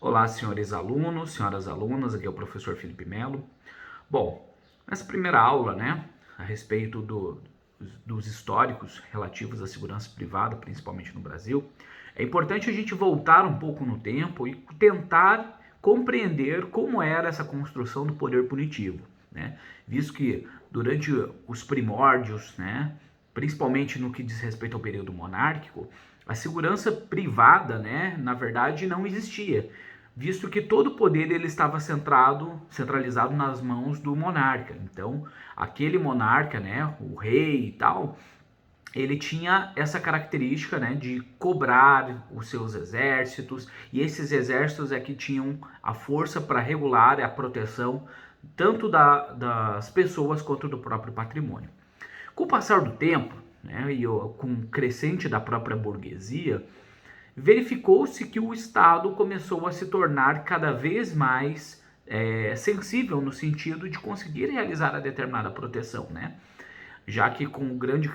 Olá, senhores alunos, senhoras alunas, aqui é o professor Felipe Melo. Bom, nessa primeira aula, a respeito dos históricos relativos à segurança privada, principalmente no Brasil, é importante a gente voltar um pouco no tempo e tentar compreender como era essa construção do poder punitivo, Visto que durante os primórdios, principalmente no que diz respeito ao período monárquico, a segurança privada, na verdade, não existia, visto que todo o poder ele estava centralizado nas mãos do monarca. Então, aquele monarca, o rei e tal, ele tinha essa característica, de cobrar os seus exércitos, e esses exércitos é que tinham a força para regular a proteção tanto das pessoas quanto do próprio patrimônio. Com o passar do tempo, e com o crescente da própria burguesia, verificou-se que o Estado começou a se tornar cada vez mais sensível no sentido de conseguir realizar a determinada proteção, já que com o grande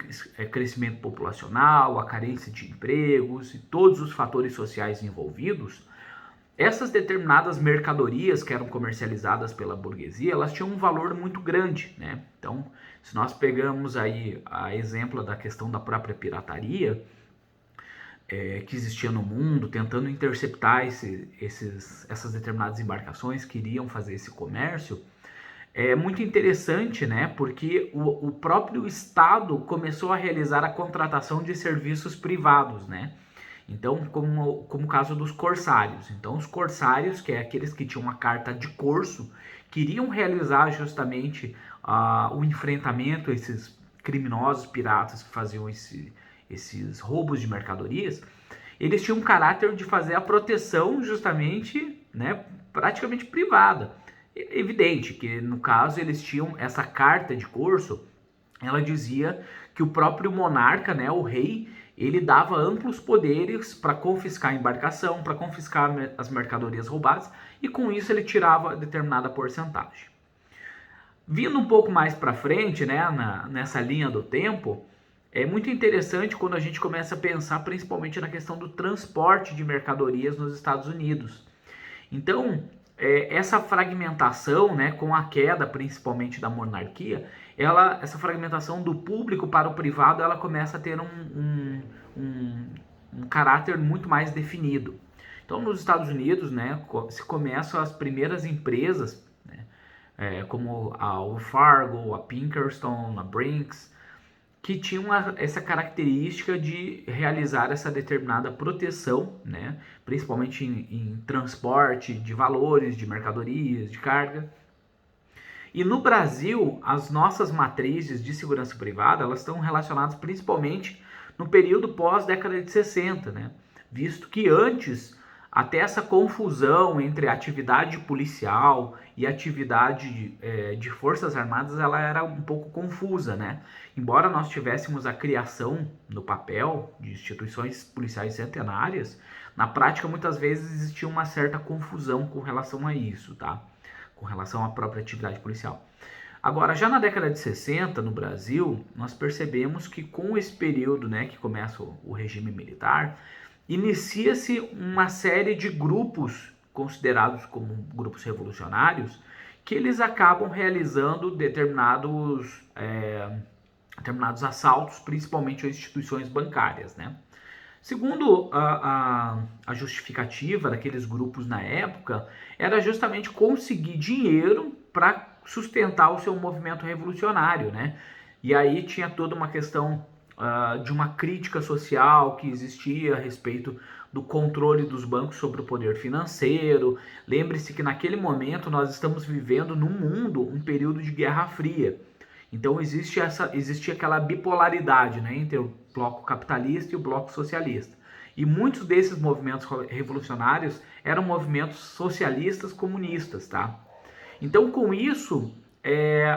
crescimento populacional, a carência de empregos e todos os fatores sociais envolvidos, essas determinadas mercadorias que eram comercializadas pela burguesia, elas tinham um valor muito grande, Então, se nós pegamos aí a exemplo da questão da própria pirataria, que existia no mundo, tentando interceptar essas determinadas embarcações que iriam fazer esse comércio, é muito interessante, porque o próprio Estado começou a realizar a contratação de serviços privados, Então, como o caso dos corsários. Então, os corsários, que é aqueles que tinham uma carta de corso, queriam realizar justamente o enfrentamento a esses criminosos piratas que faziam esses roubos de mercadorias. Eles tinham um caráter de fazer a proteção justamente, praticamente privada. Evidente que no caso eles tinham essa carta de corso, ela dizia que o próprio monarca, o rei, ele dava amplos poderes para confiscar a embarcação, para confiscar as mercadorias roubadas, e com isso ele tirava determinada porcentagem. Vindo um pouco mais para frente, nessa linha do tempo, é muito interessante quando a gente começa a pensar principalmente na questão do transporte de mercadorias nos Estados Unidos. Então, essa fragmentação, com a queda principalmente da monarquia, essa fragmentação do público para o privado, ela começa a ter um caráter muito mais definido. Então, nos Estados Unidos, se começam as primeiras empresas, como a Wells Fargo, a Pinkerton, a Brinks, que tinham essa característica de realizar essa determinada proteção, principalmente em transporte de valores, de mercadorias, de carga. E no Brasil, as nossas matrizes de segurança privada, elas estão relacionadas principalmente no período pós-década de 60, visto que antes, até essa confusão entre atividade policial e atividade de forças armadas, ela era um pouco confusa, Embora nós tivéssemos a criação no papel de instituições policiais centenárias, na prática muitas vezes existia uma certa confusão com relação a isso, Com relação à própria atividade policial. Agora, já na década de 60, no Brasil, nós percebemos que com esse período, que começa o regime militar, inicia-se uma série de grupos considerados como grupos revolucionários, que eles acabam realizando determinados assaltos, principalmente a instituições bancárias, Segundo a justificativa daqueles grupos na época, era justamente conseguir dinheiro para sustentar o seu movimento revolucionário, E aí tinha toda uma questão de uma crítica social que existia a respeito do controle dos bancos sobre o poder financeiro. Lembre-se que naquele momento nós estamos vivendo num mundo, um período de Guerra Fria. Então existia aquela bipolaridade, entre o bloco capitalista e o bloco socialista. E muitos desses movimentos revolucionários eram movimentos socialistas comunistas, Então, com isso,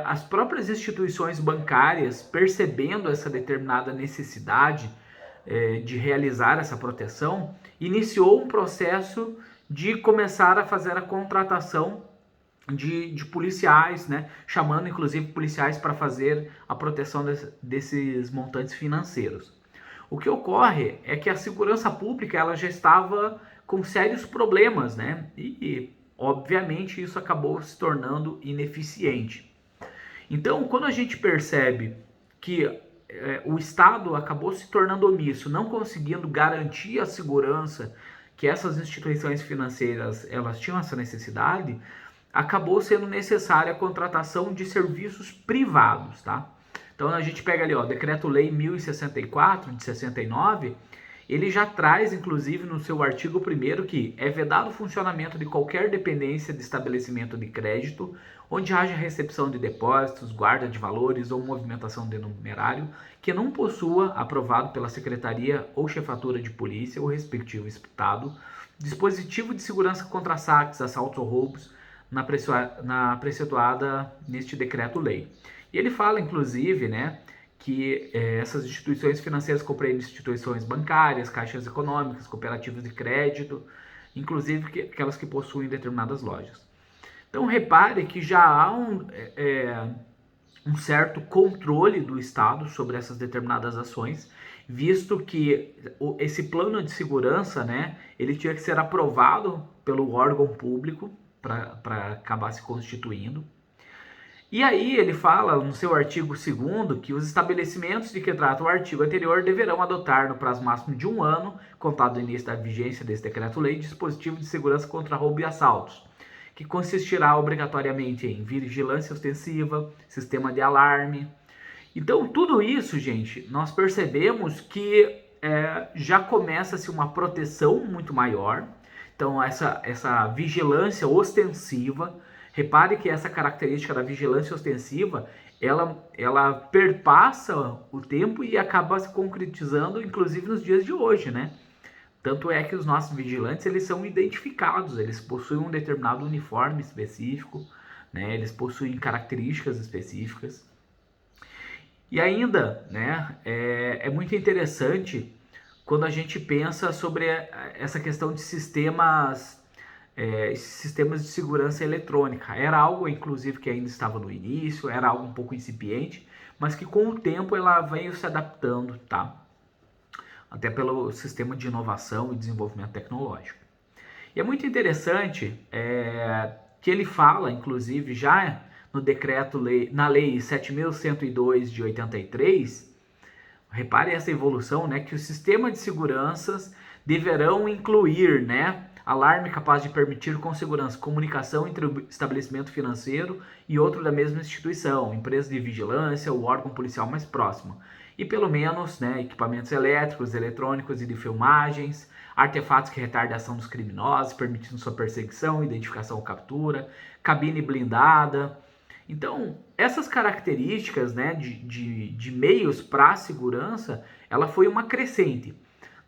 as próprias instituições bancárias, percebendo essa determinada necessidade de realizar essa proteção, iniciou um processo de começar a fazer a contratação de policiais, chamando inclusive policiais para fazer a proteção desses montantes financeiros. O que ocorre é que a segurança pública ela já estava com sérios problemas, né? E obviamente isso acabou se tornando ineficiente. Então, quando a gente percebe que o Estado acabou se tornando omisso, não conseguindo garantir a segurança que essas instituições financeiras elas tinham essa necessidade, acabou sendo necessária a contratação de serviços privados, tá? Então a gente pega ali, ó, Decreto-Lei 1064 de 69, ele já traz, inclusive, no seu artigo 1º que é vedado o funcionamento de qualquer dependência de estabelecimento de crédito onde haja recepção de depósitos, guarda de valores ou movimentação de numerário que não possua, aprovado pela Secretaria ou Chefatura de Polícia ou respectivo Estado, dispositivo de segurança contra saques, assaltos ou roubos na preceituada neste decreto-lei. E ele fala, inclusive, né, que essas instituições financeiras compreendem instituições bancárias, caixas econômicas, cooperativas de crédito, inclusive aquelas que possuem determinadas lojas. Então repare que já há um certo controle do Estado sobre essas determinadas ações, visto que esse plano de segurança, né, ele tinha que ser aprovado pelo órgão público para acabar se constituindo. E aí ele fala no seu artigo 2º que os estabelecimentos de que trata o artigo anterior deverão adotar no prazo máximo de 1 ano, contado do início da vigência desse decreto-lei, dispositivo de segurança contra roubo e assaltos, que consistirá obrigatoriamente em vigilância ostensiva, sistema de alarme. Então tudo isso, gente, nós percebemos que já começa-se uma proteção muito maior. Então essa vigilância ostensiva, repare que essa característica da vigilância ostensiva, ela perpassa o tempo e acaba se concretizando, inclusive nos dias de hoje, né? Tanto é que os nossos vigilantes, eles são identificados, eles possuem um determinado uniforme específico, né? Eles possuem características específicas. E ainda, né, é muito interessante quando a gente pensa sobre essa questão de sistemas de segurança eletrônica. Era algo, inclusive, que ainda estava no início, era algo um pouco incipiente, mas que com o tempo ela veio se adaptando, tá? Até pelo sistema de inovação e desenvolvimento tecnológico. E é muito interessante que ele fala, inclusive, já no decreto-lei, na lei 7.102 de 83, repare essa evolução, né, que o sistema de seguranças deverão incluir, né, alarme capaz de permitir com segurança comunicação entre o estabelecimento financeiro e outro da mesma instituição, empresa de vigilância ou órgão policial mais próximo. E pelo menos, né, equipamentos elétricos, eletrônicos e de filmagens, artefatos que retardem a ação dos criminosos, permitindo sua perseguição, identificação ou captura, cabine blindada. Então, essas características, né, de meios para a segurança, ela foi uma crescente.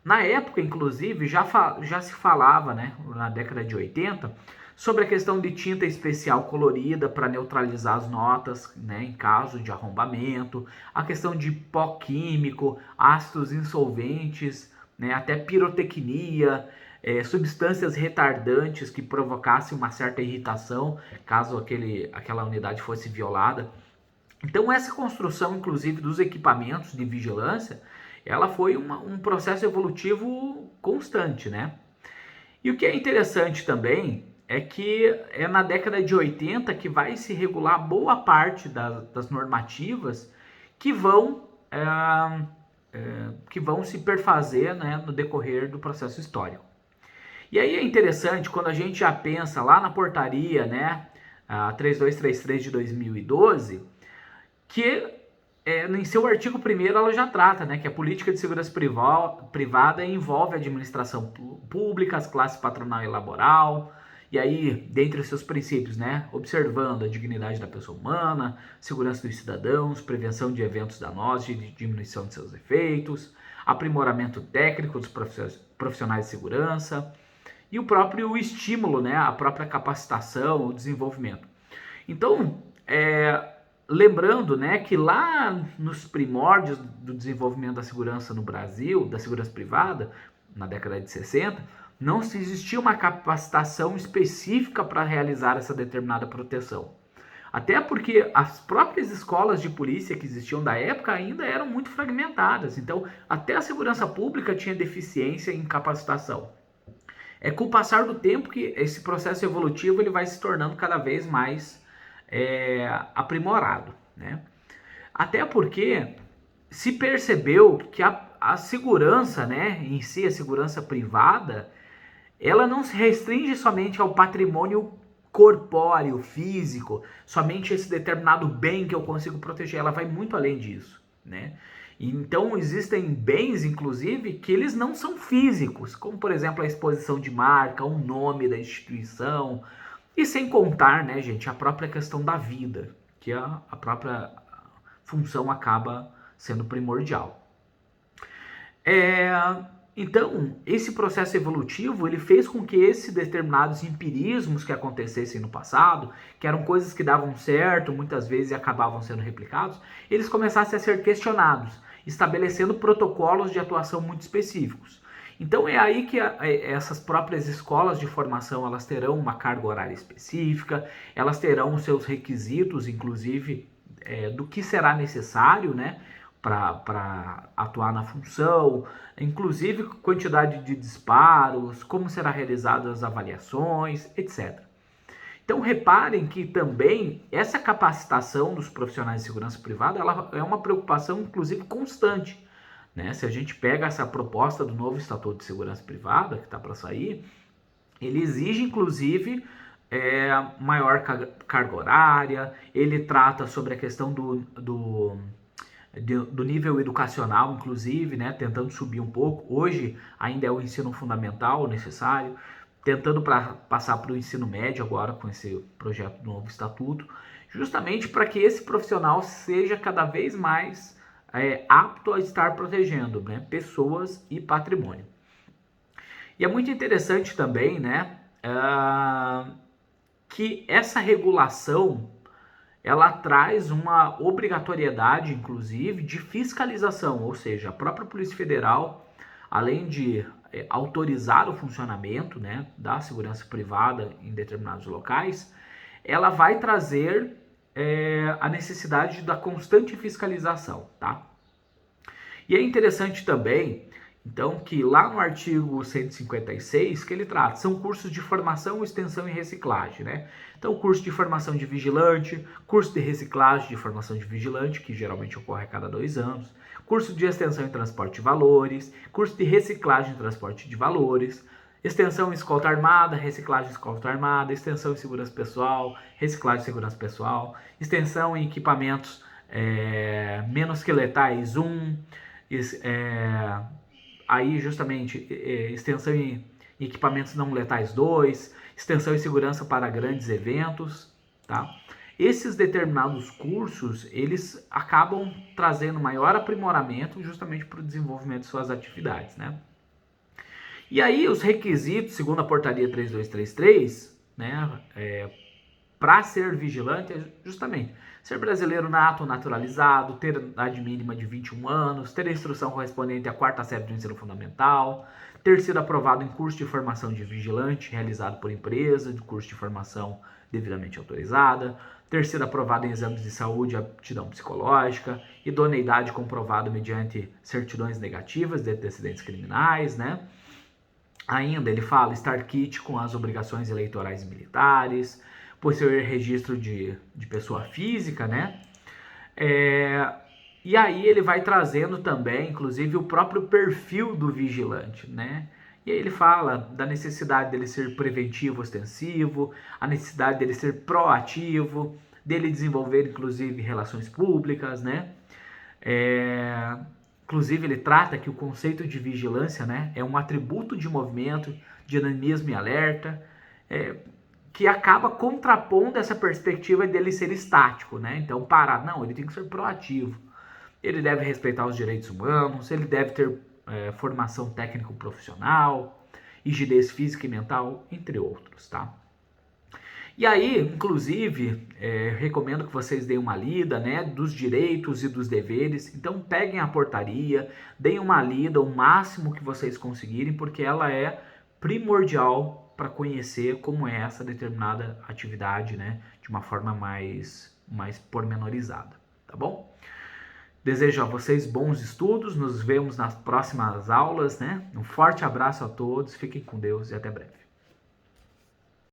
Na época, inclusive, já se falava, né, na década de 80, sobre a questão de tinta especial colorida para neutralizar as notas, né, em caso de arrombamento, a questão de pó químico, ácidos insolventes, né, até pirotecnia, substâncias retardantes que provocassem uma certa irritação caso aquela unidade fosse violada. Então essa construção, inclusive, dos equipamentos de vigilância, ela foi um processo evolutivo constante, né? E o que é interessante também é que é na década de 80 que vai se regular boa parte das normativas que vão se perfazer, né, no decorrer do processo histórico. E aí é interessante quando a gente já pensa lá na portaria, né, 3233 de 2012, que em seu artigo 1º ela já trata, né, que a política de segurança privada envolve a administração pública, as classes patronal e laboral, e aí, dentre os seus princípios, né, observando a dignidade da pessoa humana, segurança dos cidadãos, prevenção de eventos danosos e diminuição de seus efeitos, aprimoramento técnico dos profissionais de segurança e o próprio estímulo, né, a própria capacitação, o desenvolvimento. Então, lembrando, né, que lá nos primórdios do desenvolvimento da segurança no Brasil, da segurança privada, na década de 60, não se existia uma capacitação específica para realizar essa determinada proteção. Até porque as próprias escolas de polícia que existiam da época ainda eram muito fragmentadas. Então, até a segurança pública tinha deficiência em capacitação. É com o passar do tempo que esse processo evolutivo ele vai se tornando cada vez mais aprimorado, né? Até porque se percebeu que a segurança, né, em si, a segurança privada, ela não se restringe somente ao patrimônio corpóreo, físico, somente esse determinado bem que eu consigo proteger, ela vai muito além disso, né? Então existem bens, inclusive, que eles não são físicos, como por exemplo a exposição de marca, o nome da instituição, e sem contar, né, gente, a própria questão da vida, que a própria função acaba sendo primordial. Então, esse processo evolutivo, ele fez com que esses determinados empirismos que acontecessem no passado, que eram coisas que davam certo, muitas vezes acabavam sendo replicados, eles começassem a ser questionados, estabelecendo protocolos de atuação muito específicos. Então é aí que essas próprias escolas de formação, elas terão uma carga horária específica, elas terão os seus requisitos, inclusive, do que será necessário, né, para atuar na função, inclusive quantidade de disparos, como serão realizadas as avaliações, etc. Então reparem que também essa capacitação dos profissionais de segurança privada, ela é uma preocupação inclusive constante, né? Se a gente pega essa proposta do novo Estatuto de Segurança Privada que está para sair, ele exige inclusive maior carga horária, ele trata sobre a questão do nível educacional, inclusive, né, tentando subir um pouco. Hoje ainda é o ensino fundamental necessário, tentando passar para o ensino médio agora com esse projeto do novo estatuto, justamente para que esse profissional seja cada vez mais apto a estar protegendo, né, pessoas e patrimônio. E é muito interessante também, né, que essa regulação ela traz uma obrigatoriedade, inclusive, de fiscalização, ou seja, a própria Polícia Federal, além de autorizar o funcionamento, né, da segurança privada em determinados locais, ela vai trazer a necessidade da constante fiscalização, tá? E é interessante também, então, que lá no artigo 156, que ele trata, são cursos de formação, extensão e reciclagem, né? Então, curso de formação de vigilante, curso de reciclagem de formação de vigilante, que geralmente ocorre a cada 2 anos, curso de extensão em transporte de valores, curso de reciclagem em transporte de valores, extensão em escolta armada, reciclagem em escolta armada, extensão em segurança pessoal, reciclagem em segurança pessoal, extensão em equipamentos menos que letais 1, aí justamente extensão em equipamentos não letais 2, extensão em segurança para grandes eventos, tá? Esses determinados cursos, eles acabam trazendo maior aprimoramento justamente para o desenvolvimento de suas atividades, né? E aí os requisitos, segundo a portaria 3233, né, para ser vigilante é justamente ser brasileiro nato, naturalizado, ter idade mínima de 21 anos, ter a instrução correspondente à 4ª série do ensino fundamental, ter sido aprovado em curso de formação de vigilante realizado por empresa, de curso de formação devidamente autorizada, ter sido aprovado em exames de saúde e aptidão psicológica, idoneidade comprovada mediante certidões negativas de antecedentes criminais, né? Ainda ele fala estar quite com as obrigações eleitorais e militares, possuir registro de pessoa física, né? E aí ele vai trazendo também, inclusive, o próprio perfil do vigilante, né? E aí ele fala da necessidade dele ser preventivo, ostensivo, a necessidade dele ser proativo, dele desenvolver, inclusive, relações públicas, né? Inclusive, ele trata que o conceito de vigilância, né, é um atributo de movimento, dinamismo e alerta, que acaba contrapondo essa perspectiva dele ser estático, né? Então, parado. Não, ele tem que ser proativo. Ele deve respeitar os direitos humanos, ele deve ter formação técnico-profissional, rigidez física e mental, entre outros, tá? E aí, inclusive, recomendo que vocês deem uma lida, né, dos direitos e dos deveres. Então, peguem a portaria, deem uma lida o máximo que vocês conseguirem, porque ela é primordial para conhecer como é essa determinada atividade, né, de uma forma mais pormenorizada, tá bom? Desejo a vocês bons estudos, nos vemos nas próximas aulas, né? Um forte abraço a todos, fiquem com Deus e até breve.